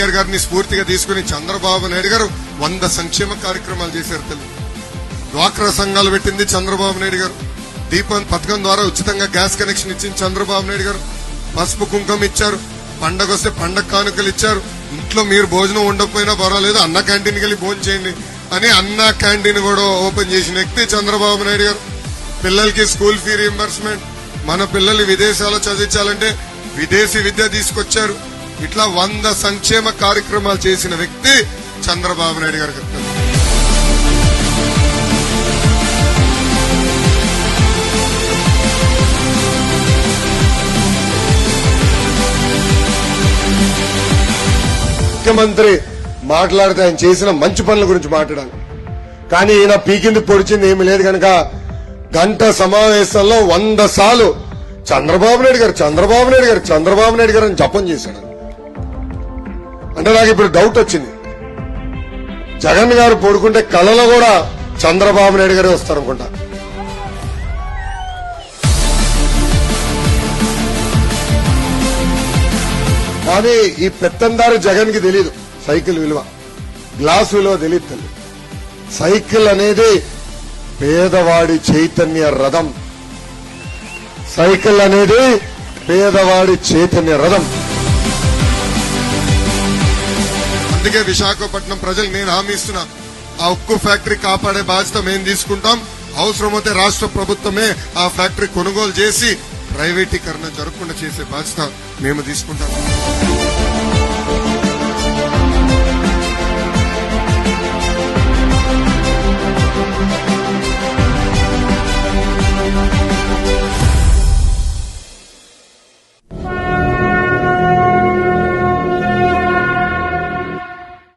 కేసీఆర్ గారిని స్ఫూర్తిగా తీసుకుని చంద్రబాబు నాయుడు గారు 100 సంక్షేమ కార్యక్రమాలు చేశారు. తెలుగు డ్వాక్రా సంఘాలు పెట్టింది చంద్రబాబు నాయుడు గారు. దీపం పథకం ద్వారా ఉచితంగా గ్యాస్ కనెక్షన్ ఇచ్చింది చంద్రబాబు నాయుడు గారు. పసుపు కుంకుమ ఇచ్చారు. పండగ వస్తే పండగ కానుకలు ఇచ్చారు. ఇంట్లో మీరు భోజనం ఉండకపోయినా పర్వాలేదు, అన్న క్యాంటీన్కి వెళ్ళి భోజనం చేయండి అని అన్న క్యాంటీన్ కూడా ఓపెన్ చేసిన వ్యక్తి చంద్రబాబు నాయుడు గారు. పిల్లలకి స్కూల్ ఫీ రీఎంబర్స్మెంట్, మన పిల్లలు విదేశాల్లో చదివించాలంటే విదేశీ విద్య తీసుకొచ్చారు. ఇట్లా 100 సంక్షేమ కార్యక్రమాలు చేసిన వ్యక్తి చంద్రబాబు నాయుడు గారు. ముఖ్యమంత్రి మాట్లాడితే ఆయన చేసిన మంచి పనుల గురించి మాట్లాడాలి. కానీ ఈయన పీకింది పొడిచింది ఏమి లేదు కనుక గంట సమావేశంలో 100 సార్లు చంద్రబాబు నాయుడు గారు చంద్రబాబు నాయుడు గారు చంద్రబాబు నాయుడు గారు అని జపం చేశాడు. అంటే నాకు ఇప్పుడు డౌట్ వచ్చింది, జగన్ గారు పడుకుంటే కళలో కూడా చంద్రబాబు నాయుడు గారే వస్తారనుకుంటా. కానీ ఈ పెత్తందారు జగన్ కి తెలియదు సైకిల్ విలువ, గ్లాస్ విలువ తెలియదు. తల్లి సైకిల్ అనేది పేదవాడి చైతన్య రథం. సైకిల్ అనేది పేదవాడి చైతన్య రథం. అందుకే విశాఖపట్నం ప్రజలకు నేను హామీ ఇస్తున్నా, ఆ ఉక్కు ఫ్యాక్టరీ కాపాడే బాధ్యత మేము తీసుకుంటాం. అవసరమైతే రాష్ట్ర ప్రభుత్వమే ఆ ఫ్యాక్టరీ కొనుగోలు చేసి ప్రైవేటీకరణ జరగకుండా చేసే బాధ్యత మేము తీసుకుంటాం.